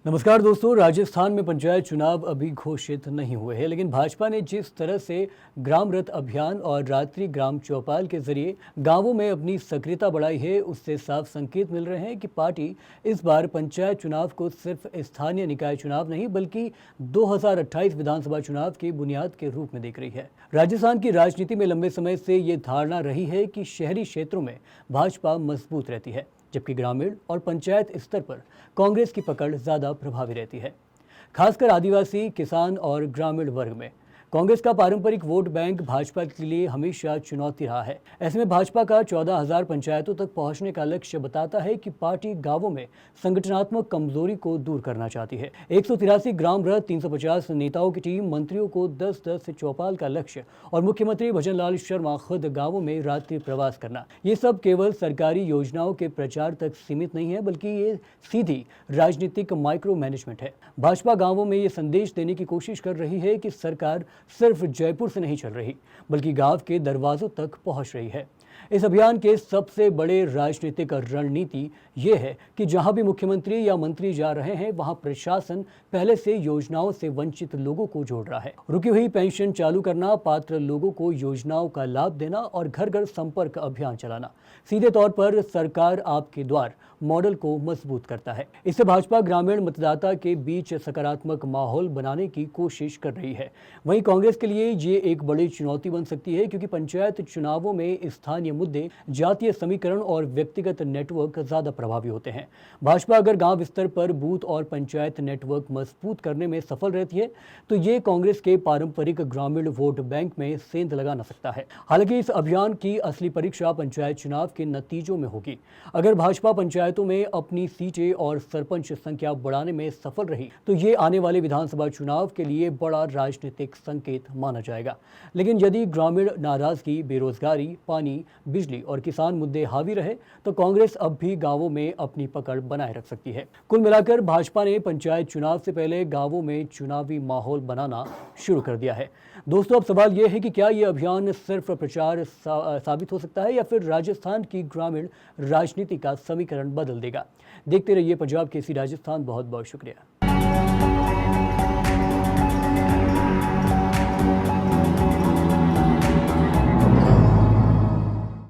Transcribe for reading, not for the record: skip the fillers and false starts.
नमस्कार दोस्तों। राजस्थान में पंचायत चुनाव अभी घोषित नहीं हुए हैं, लेकिन भाजपा ने जिस तरह से ग्राम रथ अभियान और रात्रि ग्राम चौपाल के जरिए गांवों में अपनी सक्रियता बढ़ाई है, उससे साफ संकेत मिल रहे हैं कि पार्टी इस बार पंचायत चुनाव को सिर्फ स्थानीय निकाय चुनाव नहीं बल्कि 2028 विधानसभा चुनाव की बुनियाद के रूप में देख रही है। राजस्थान की राजनीति में लंबे समय से ये धारणा रही है कि शहरी क्षेत्रों में भाजपा मजबूत रहती है, जबकि ग्रामीण और पंचायत स्तर पर कांग्रेस की पकड़ ज्यादा प्रभावी रहती है। खासकर आदिवासी, किसान और ग्रामीण वर्ग में कांग्रेस का पारंपरिक वोट बैंक भाजपा के लिए हमेशा चुनौती रहा है। ऐसे में भाजपा का 14,000 पंचायतों तक पहुंचने का लक्ष्य बताता है कि पार्टी गांवों में संगठनात्मक कमजोरी को दूर करना चाहती है। 183 ग्राम रथ, 350 नेताओं की टीम, मंत्रियों को 10-10 चौपाल का लक्ष्य और मुख्यमंत्री भजनलाल शर्मा खुद गाँवों में रात्रि प्रवास करना, ये सब केवल सरकारी योजनाओं के प्रचार तक सीमित नहीं है, बल्कि ये सीधी राजनीतिक माइक्रो मैनेजमेंट है। भाजपा गाँवों में ये संदेश देने की कोशिश कर रही है कि सरकार सिर्फ जयपुर से नहीं चल रही, बल्कि गांव के दरवाजों तक पहुंच रही है। इस अभियान के सबसे बड़े राजनीतिक रणनीति ये है कि जहां भी मुख्यमंत्री या मंत्री जा रहे हैं, वहां प्रशासन पहले से योजनाओं से वंचित लोगों को जोड़ रहा है। रुकी हुई पेंशन चालू करना, पात्र लोगों को योजनाओं का लाभ देना और घर घर संपर्क अभियान चलाना सीधे तौर पर सरकार आपके द्वार मॉडल को मजबूत करता है। इससे भाजपा ग्रामीण मतदाता के बीच सकारात्मक माहौल बनाने की कोशिश कर रही है। वहीं कांग्रेस के लिए ये एक बड़ी चुनौती बन सकती है, क्योंकि पंचायत चुनावों में स्थानीय मुद्दे, जातीय समीकरण और व्यक्तिगत नेटवर्क ज्यादा प्रभावी होते हैं। भाजपा अगर गांव स्तर पर बूथ और पंचायत नेटवर्क मजबूत करने में सफल रहती है, तो ये कांग्रेस के पारंपरिक ग्रामीण वोट बैंक में सेंध लगा न सकता है। हालांकि इस अभियान की असली परीक्षा पंचायत चुनाव के नतीजों में होगी। अगर भाजपा पंचायतों में अपनी सीटें और सरपंच संख्या बढ़ाने में सफल रही, तो ये आने वाले विधानसभा चुनाव के लिए बड़ा राजनीतिक संकेत माना जाएगा। लेकिन यदि ग्रामीण नाराजगी, बेरोजगारी, पानी, बिजली और किसान मुद्दे हावी रहे, तो कांग्रेस अब भी गांवों में अपनी पकड़ बनाए रख सकती है। कुल मिलाकर भाजपा ने पंचायत चुनाव से पहले गांवों में चुनावी माहौल बनाना शुरू कर दिया है। दोस्तों, अब सवाल यह है कि क्या यह अभियान सिर्फ प्रचार साबित हो सकता है या फिर राजस्थान की ग्रामीण राजनीति का समीकरण बदल देगा। देखते रहिए पंजाब केसरी राजस्थान। बहुत बहुत शुक्रिया।